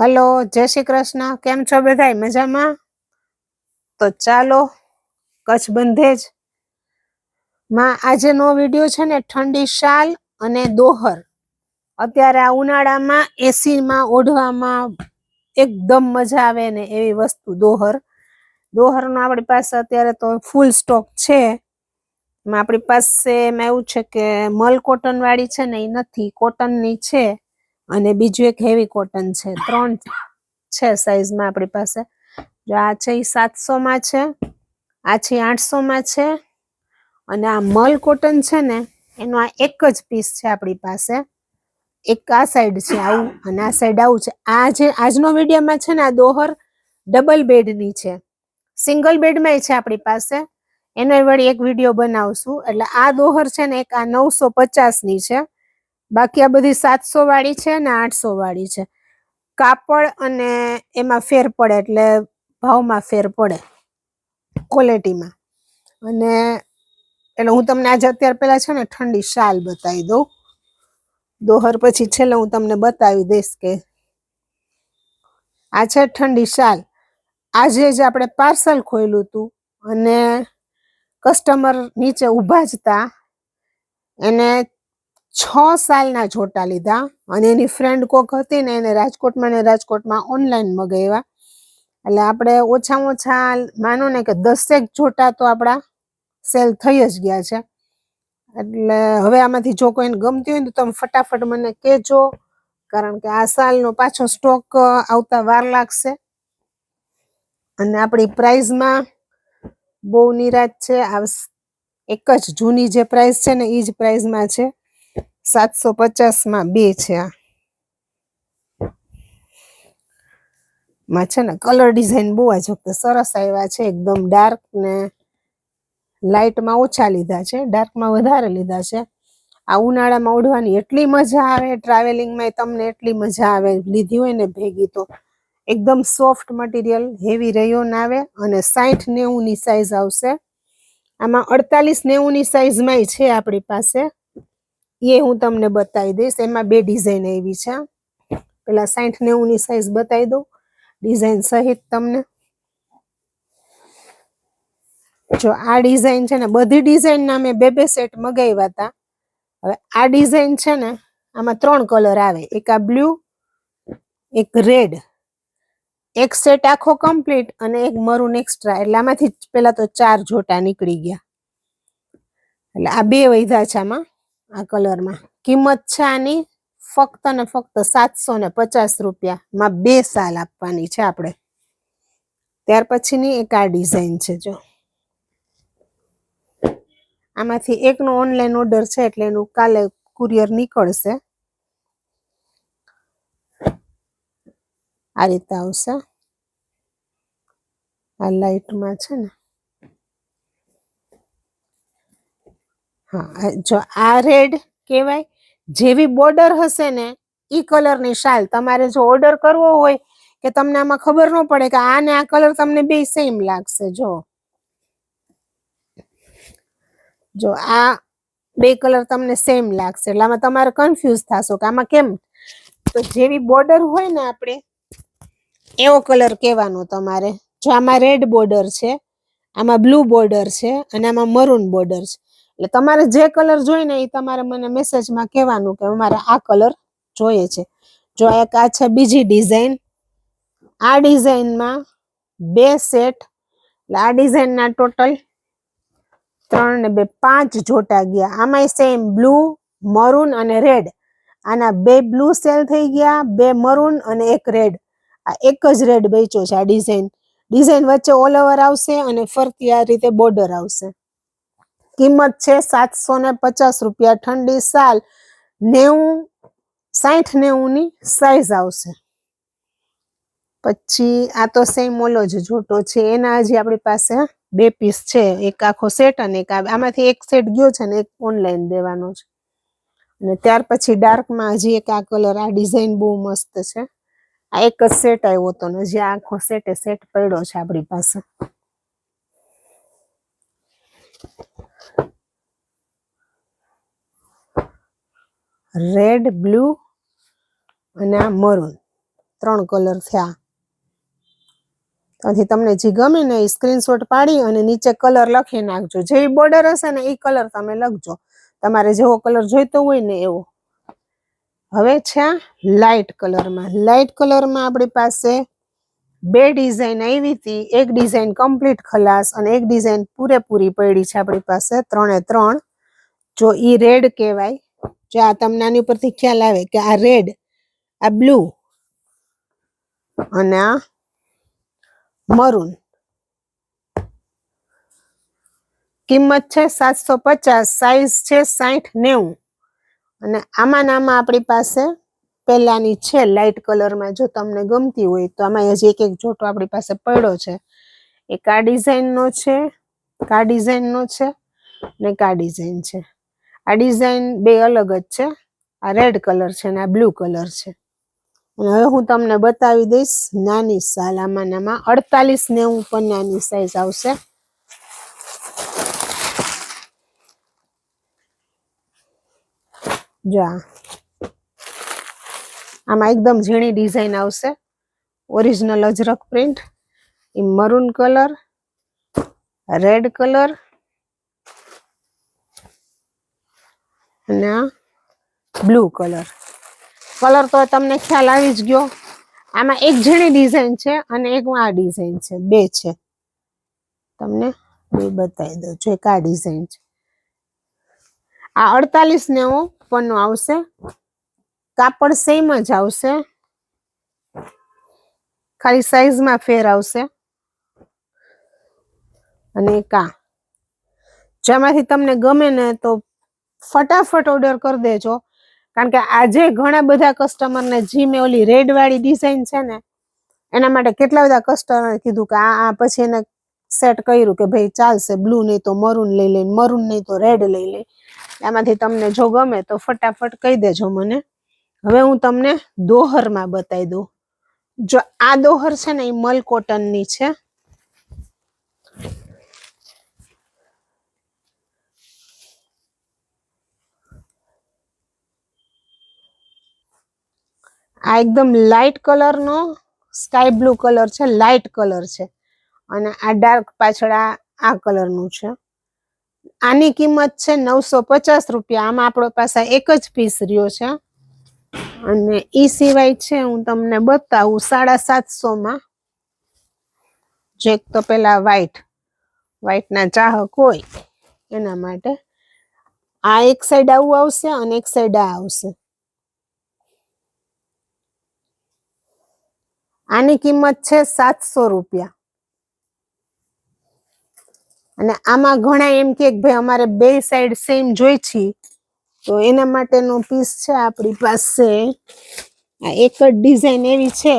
Hello, જય શ્રી કૃષ્ણ. કેમ છો બધાય? મજામાં? તો ચાલો કચ્છ બંધેજ માં આજનો વિડીયો છે ને ઠંડી શાલ અને દોહર. અત્યારે આ ઉનાળામાં એસીમાં ઓઢવામાં એકદમ મજા આવે ને એવી વસ્તુ દોહરનો આપણી પાસે અત્યારે તો ફૂલ સ્ટોક છે. આપણી પાસે એમાં એવું છે કે મલ કોટન વાળી છે ને એ નથી, કોટનની છે અને બીજું એક હેવી કોટન છે. 3 છે સાઈઝમાં આપણી પાસે. જો આ છે એ 700 માં છે, આ છે 800 માં છે અને આ મલ કોટન છે ને એનો આ એક જ પીસ છે આપણી પાસે. એક આ સાઈડ છે આવું અને આ સાઈડ આવું છે. આ જે આજનો વિડીયોમાં છે ને આ દોહર ડબલ બેડની છે, સિંગલ બેડમાંય છે આપણી પાસે. એનો વળી એક વિડીયો બનાવશું. એટલે આ દોહર છે ને એક આ 950 ની છે, બાકી આ બધી 700 વાળી છે ને 800 વાળી છે. કાપડ અને એમાં ફેર પડે એટલે ભાવમાં ફેર પડે, ક્વોલિટીમાં. અને એટલે હું તમને આજે અત્યારે પહેલા છે ને ઠંડી શાલ બતાવી દઉં. દોહર પછી છેલ્લે હું તમને બતાવી દઈશ કે આ છે ઠંડી શાલ. આજે જ આપણે પાર્સલ ખોલ્યું હતું અને કસ્ટમર નીચે ઊભા જ હતા. એને 6 સાલના જોટા લીધા અને એની ફ્રેન્ડ કોક હતી ને એને રાજકોટમાં ઓનલાઈન મગાવ્યા. એટલે આપણે ઓછામાં ઓછા માનો ને કે 10 જોટા તો આપણા સેલ થઈ જ ગયા છે. એટલે હવે આમાંથી જો કોઈને ગમતી હોય ને તો તમે ફટાફટ મને કહેજો, કારણ કે આ સાલનો પાછો સ્ટોક આવતા વાર લાગશે. અને આપણી પ્રાઇઝમાં બહુ નિરાશ છે. આ એક જ જૂની જે પ્રાઇસ છે ને એ જ પ્રાઇઝમાં છે. 750 માં 2 છે. માં છે ને કલર ડિઝાઇન બહુ જ સરસ આવ્યા છે. એકદમ ડાર્ક ને લાઇટમાં ઓછા લીધા છે, ડાર્કમાં વધારે લીધા છે. આ ઉનાળામાં ઓઢવાની એટલી મજા આવે, ટ્રાવેલિંગમાં તમને એટલી મજા આવે. લીધી હોય ને ભેગી તો એકદમ સોફ્ટ મટીરિયલ, હેવી રેયોન આવે અને 60-90 ની સાઈઝ આવશે. આમાં 48-90 ની સાઈઝમાં છે આપણી પાસે. એ હું તમને બતાવી દઈશ. એમાં 2 ડિઝાઇન આવી છે. પેલા 60-90 ની સાઈઝ બતાવી દઉં ડિઝાઇન સહિત તમને. જો આ ડિઝાઇન છે ને બધી ડિઝાઇનના મેં 2 સેટ મગાવ્યા હતા. હવે આ ડિઝાઇન છે ને આમાં 3 કલર આવે, એક આ બ્લુ, એક રેડ, એક સેટ આખો કમ્પ્લીટ અને એક મરૂન એક્સ્ટ્રા. એટલે આમાંથી પેલા તો 4 જોટા નીકળી ગયા. એટલે આ 2 વધ્યા છે આમાં, આ કલરમાં. કિંમત છે આની ફક્ત ને ફક્ત 750 રૂપિયામાં 2 સાલ આપવાની છે આપણે. ત્યાર પછીની એક આ ડિઝાઇન છે. જો આમાંથી એકનો ઓનલાઈન ઓર્ડર છે એટલે એનું કાલે કુરિયર નીકળશે. આ રીતે આવશે. આ લાઇટમાં છે ને, હા જો આ રેડ કહેવાય. જેવી બોર્ડર હશે ને ઈ કલરની શાલ. તમારે જો ઓર્ડર કરવો હોય કે તમને આમાં ખબર ન પડે કે આ ને આ કલર તમને 2 સેમ લાગશે. જો આ 2 કલર તમને સેમ લાગશે એટલે આમાં તમારે કન્ફ્યુઝ થશો કે આમાં કેમ. તો જેવી બોર્ડર હોય ને આપણે એવો કલર કહેવાનો તમારે. જો આમાં રેડ બોર્ડર છે, આમાં બ્લુ બોર્ડર છે અને આમાં મરૂન બોર્ડર છે. એટલે તમારે જે કલર જોઈએ ને એ તમારે મને મેસેજમાં કહેવાનું કે અમારે આ કલર જોઈએ છે. જો એક આ છે બીજી ડિઝાઇન. આ ડિઝાઇનમાં 2 સેટ. એટલે આ ડિઝાઇનના ટોટલ 3 ને 2 5 જોટા ગયા. આમાંય સેમ બ્લુ, મરૂન અને રેડ. આના 2 બ્લુ સેલ થઈ ગયા, 2 મરૂન અને 1 રેડ. આ એક જ રેડ બચ્યો છે. આ ડિઝાઇન વચ્ચે ઓલ ઓવર આવશે અને ફરતી આ રીતે બોર્ડર આવશે. કિંમત છે 750 રૂપિયા. ઠંડી શાલ 60-90 ની સાઈઝ આવશે. પછી આ તો સેમ ઓલો જ જોટો છે. એના હજી આપણી પાસે 2 પીસ છે, એક આખો સેટ અને એક આમાંથી એક સેટ ગયો છે ને એક ઓનલાઈન દેવાનો છે. અને ત્યાર પછી ડાર્કમાં હજી એક આ કલર. આ ડિઝાઇન બહુ મસ્ત છે. આ એક જ સેટ આવ્યો હતો ને હજી આખો સેટ પડ્યો છે આપણી પાસે. રેડ, બ્લુ અને આ મરૂન 3 કલર થયા. ત્યાંથી તમને જે ગમે ને એ સ્ક્રીનશોટ પાડી અને નીચે કલર લખી નાખજો. જે બોર્ડર હશે ને એ કલર તમે લખજો, તમારે જેવો કલર જોઈતો હોય ને એવો. હવે છે લાઇટ કલરમાં. લાઇટ કલરમાં આપણી પાસે 2 ડિઝાઇન આવી હતી. એક ડિઝાઇન કમ્પ્લીટ ખલાસ અને એક ડિઝાઇન પૂરેપૂરી પડી છે આપણી પાસે, 3 એ 3. જો ઈ રેડ કહેવાય. જો આ તમને આની ઉપરથી ખ્યાલ આવે કે આ રેડ, આ બ્લુ અને આ મરૂન. કિંમત છે 750, સાઈઝ છે 60-90. અને આમાં આપણી પાસે પહેલાની છે લાઇટ કલરમાં. જો તમને ગમતી હોય તો આમાં હજી એક જોટો આપણી પાસે પડ્યો છે. એક આ ડિઝાઇનનો છે, આ ડિઝાઇનનો છે ને આ ડિઝાઇન છે. આ ડિઝાઇન 2 અલગ જ છે. આ રેડ કલર છે ને આ બ્લુ કલર છે. અને હવે હું તમને બતાવી દઈશ નાની શાલ. આમાં 48-90 પન્નાની સાઈઝ આવશે. જો આમાં એકદમ ઝીણી ડિઝાઇન આવશે, ઓરિજિનલ અજરક પ્રિન્ટ. એ મરૂન કલર, રેડ કલર અને આ બ્લુ કલર. કલર તો તમને ખ્યાલ આવી જ ગયો. આમાં એક ઝીણી ડિઝાઇન છે અને એક આ ડિઝાઇન છે, 2 છે. તમને 2 બતાવી દઉં. જો એક આ ડિઝાઇન છે. આ 48-90 પન્નો આવશે. કાપડ સેમ જ આવશે, ખાલી સાઈઝમાં ફેર આવશે. અને એક આ, જેમાંથી તમને ગમે ને તો ફટાફટ ઓર્ડર કરી દેજો. કારણ કે આજે ઘણા બધા કસ્ટમરને જી મેં ઓલી રેડ વાળી ડિઝાઇન છે ને એના માટે કેટલા બધા કસ્ટમરે કીધું કે આ પછી એને સેટ કર્યું કે ભાઈ ચાલશે, બ્લુ નહીં તો મરૂન લઈ લે, મરૂન નહીં તો રેડ લઈ લે. એમાંથી તમને જો ગમે તો ફટાફટ કહી દેજો મને. હવે હું તમને દોહરમાં બતાવી દઉં. જો આ દોહર છે ને એ મલ કોટનની છે. આ એકદમ લાઇટ કલરનો સ્કાય બ્લુ કલર છે, લાઇટ કલર છે. અને આ ડાર્ક પાછળ આ કલરનું છે. આની કિંમત છે 950 રૂપિયા. આમાં આપણો પાસે એક જ પીસ રહ્યો છે. અને ઈ સિવાય છે હું તમને બતાવું 750 જે તો પેલા વ્હાઈટના ચાહક હોય એના માટે. આ એક સાઈડ આવું આવશે અને એક સાઈડ આ આવશે. આની કિંમત છે 700 રૂપિયા. અને આમાં ઘણા એમ કે ભાઈ અમારે 2 સાઈડ સેમ જોઈ છે, તો એના માટેનો પીસ છે આપણી પાસે. આ એક જ ડિઝાઇન એવી છે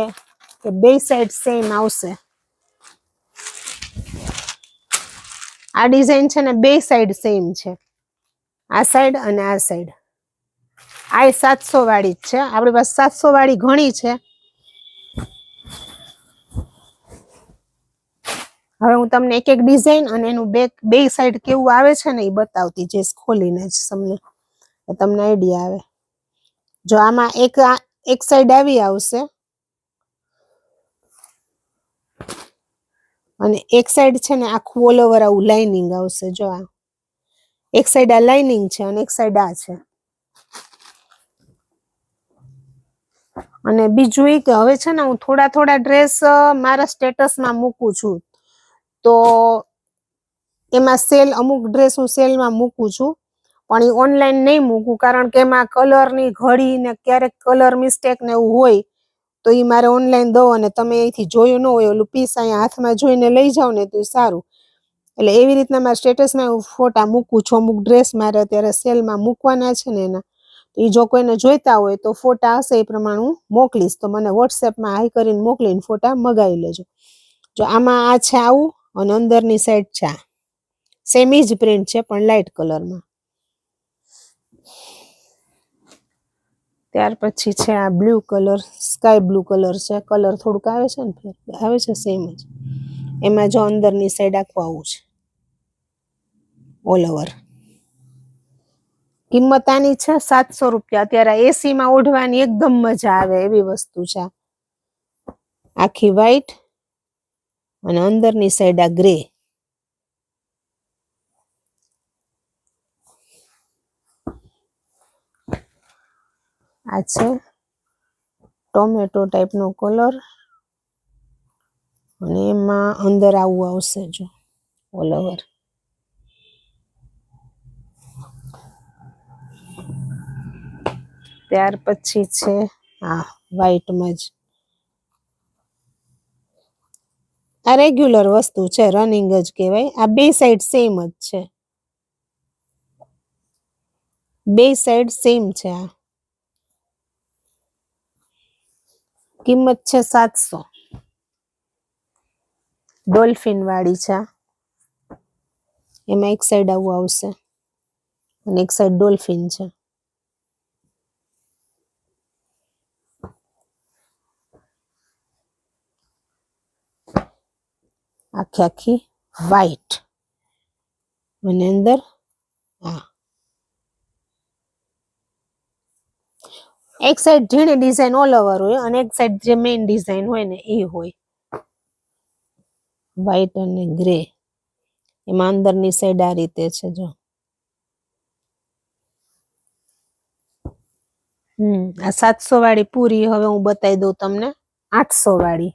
કે 2 સાઈડ સેમ આવશે. આ ડિઝાઇન છે ને 2 સાઈડ સેમ છે, આ સાઈડ અને આ સાઈડ. આ 700 વાળી જ છે. આપણી પાસે 700 વાળી ઘણી છે. હવે હું તમને એક ડિઝાઇન અને એનું બે સાઈડ કેવું આવે છે ને એ બતાવતી જઈશ ખોલીને જ તમને આઈડિયા આવે. જો આમાં એક સાઈડ આવી આવશે અને એક સાઈડ છે ને આખું ઓલ ઓવર આવું લાઇનિંગ આવશે. જો આ એક સાઈડ આ લાઇનિંગ છે અને એક સાઈડ આ છે. અને બીજું એ કે હવે છે ને હું થોડા ડ્રેસ મારા સ્ટેટસમાં મૂકું છું, તો એમાં અમુક ડ્રેસ હું સેલમાં મૂકું છું, પણ એ ઓનલાઈન નહીં મૂકું. કારણ કે એમાં કલરની ઘડી ને ક્યારેક કલર મિસ્ટેક ને એવું હોય તો એ મારે ઓનલાઈન દો અને તમે અહીંથી જોયું ન હોય, ઓલું પીસ અહીંયા હાથમાં જોઈને લઈ જાઓ ને તો એ સારું. એટલે એવી રીતના મારા સ્ટેટસમાં હું ફોટા મૂકું છું. અમુક ડ્રેસ મારે અત્યારે સેલમાં મૂકવાના છે ને એના, તો એ જો કોઈને જોઈતા હોય તો ફોટા હશે એ પ્રમાણે હું મોકલીશ. તો મને વોટ્સએપમાં હાઈ કરીને મોકલીને ફોટા મગાવી લેજો. જો આમાં આ છે આવું અને અંદરની સાઈડ છે આ. સેમ જ પ્રિન્ટ છે પણ લાઇટ કલરમાં. ત્યાર પછી છે આ blue colour, sky blue colour છે. કલર થોડુંક આવે છે ને, આવે છે સેમ જ. એમાં જો અંદરની સાઈડ આખું આવું છે ઓલ ઓવર. કિંમત આની છે 700 રૂપિયા. અત્યારે એસીમાં ઓઢવાની એકદમ મજા આવે એવી વસ્તુ છે. આખી વ્હાઈટ અને અંદરની સાઈડ આ ગ્રે. આ છે ટોમેટો ટાઈપનો કલર અને એમાં અંદર આવું આવશે જો ઓલ ઓવર. ત્યાર પછી છે આ વ્હાઈટમાં જ. આ રેગ્યુલર વસ્તુ છે, રનિંગ જ કહેવાય. આ બે સાઈડ સેમ જ છે, બે સાઈડ સેમ છે. આ કિંમત છે 700. ડોલ્ફિન વાળી છે. એમાં એક સાઈડ આવું આવશે અને એક સાઈડ ડોલ્ફિન છે. આખી આખી વ્હાઈટ અને અંદર આ એક સાઈડ ઝીણી ડિઝાઇન ઓલ ઓવર હોય અને એક સાઈડ જે મેઇન ડિઝાઇન હોય ને એ હોય. વ્હાઈટ અને ગ્રે. એમાં અંદરની સાઈડ આ રીતે છે જો. આ 700 વાળી પૂરી હવે હું બતાવી દઉં તમને. 800 વાળી.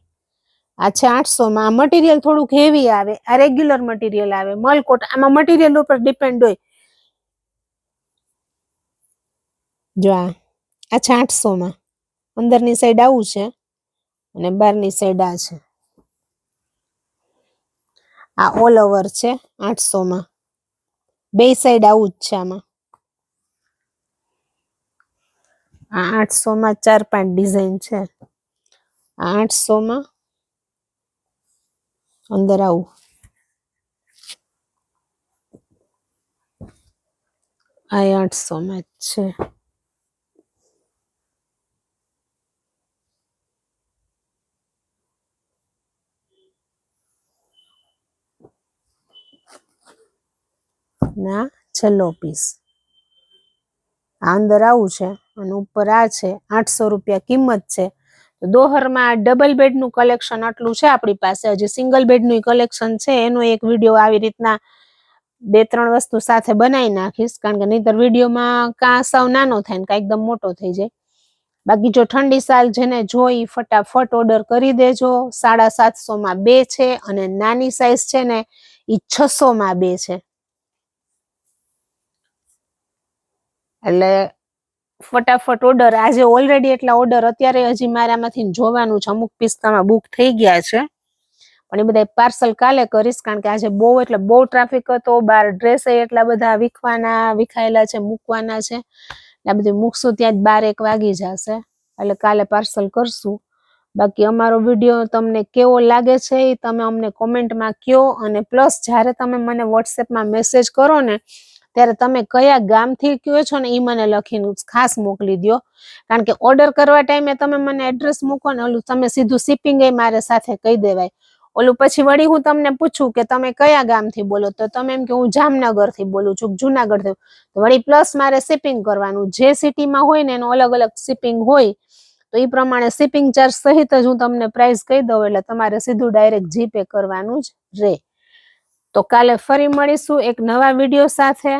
આ છે 800 માં. આ મટીરિયલ થોડુંક હેવી આવે. આ રેગ્યુલર મટીરિયલ આવે. મલકોટ આમાં મટીરિયલ ઉપર ડિપેન્ડ હોય. જો આ છે 800 માં. અંદરની સાઈડ આવું છે અને બહારની સાઈડ આ છે. આ ઓલ ઓવર છે 800 માં. બે સાઈડ આવું જ છે આમાં. આ 800 માં 4-5 ડિઝાઇન છે. આ 800 માં અંદર આવું. આ 800 માં જ છે. ના છેલ્લો પીસ. આ અંદર આવું છે અને ઉપર આ છે. 800 રૂપિયા કિંમત છે. દોહરમાં ડબલ બેડનું કલેક્શન આટલું છે આપણી પાસે. હજી સિંગલ બેડનું કલેક્શન છે, એનો એક વિડીયો આવી રીતના 2-3 વસ્તુ સાથે બનાવી નાખીશ, કારણ કે નહીતર વિડીયોમાં કાં સાવ નાનો થાય ને કાં એકદમ મોટો થઈ જાય. બાકી જો ઠંડી સાલ જેને જોઈ ફટાફટ ઓર્ડર કરી દેજો. 750 માં 2 છે અને નાની સાઈઝ છે ને એ 600 માં 2 છે. એટલે ફટાફટ ઓર્ડર. આજે ઓલરેડી એટલા ઓર્ડર અત્યારે હજી મારામાંથી જોવાનું છે. અમુક પીસ તમારા બુક થઈ ગયા છે, પણ એ બધા પાર્સલ કાલે કરીશ, કારણ કે આજે બહુ એટલે બહુ ટ્રાફિક હતો. બહાર ડ્રેસ એટલા બધા વિખાયેલા છે, મૂકવાના છે. આ બધું મૂકશું ત્યાં જ 12-1 વાગી જશે. એટલે કાલે પાર્સલ કરશું. બાકી અમારો વિડીયો તમને કેવો લાગે છે એ તમે અમને કોમેન્ટમાં કહો. અને પ્લસ જ્યારે તમે મને વોટ્સએપમાં મેસેજ કરો ને ત્યારે તમે કયા ગામથી કહો છો ને એ મને લખીને ખાસ મોકલી દો. કારણ કે ઓર્ડર કરવા ટાઈમે તમે મને એડ્રેસ મૂકો ને ઓલું તમે સીધું શિપિંગ એ મારે સાથે કહી દેવાય. ઓલું પછી વળી હું તમને પૂછું કે તમે કયા ગામથી બોલો, તો તમે એમ કે હું જામનગરથી બોલું છું, જુનાગઢથી, વળી પ્લસ મારે શિપિંગ કરવાનું. જે સિટીમાં હોય ને એનું અલગ અલગ શિપિંગ હોય, તો એ પ્રમાણે શિપિંગ ચાર્જ સહિત જ હું તમને પ્રાઇસ કહી દઉં. એટલે તમારે સીધું ડાયરેક્ટ જીપે કરવાનું જ રહે. તો કાલે ફરી મળીશું એક નવા વિડીયો સાથે.